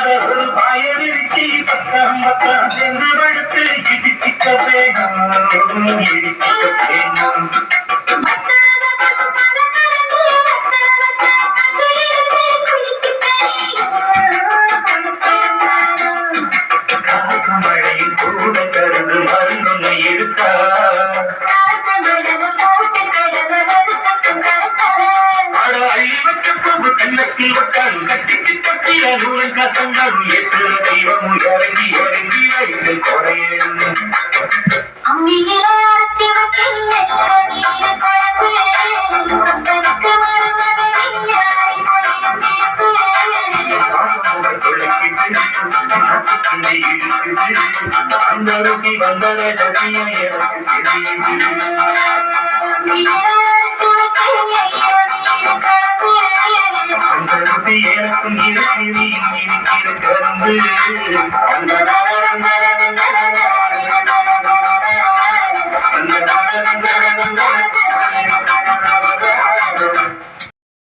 ஒரு பாயலிருச்சி பக்கம் பக்கம் சென்று வளர்த்து இடிச்சிக்க வேணும் இடிச்சிக்க வேணும் மழையில் கூட கருது மருந்தொன்னை இருக்கா கண்ணத்தில் வக்காலும் கட்டிக்கு கட்டிய நூல் கசங்களும் எட்டு தெய்வமும் இறங்கி இறங்கி வைத்து குறையும் அந்த ருசி வந்தர எனக்கும் இருக்கு நீ இருக்கிற கருந்து அந்த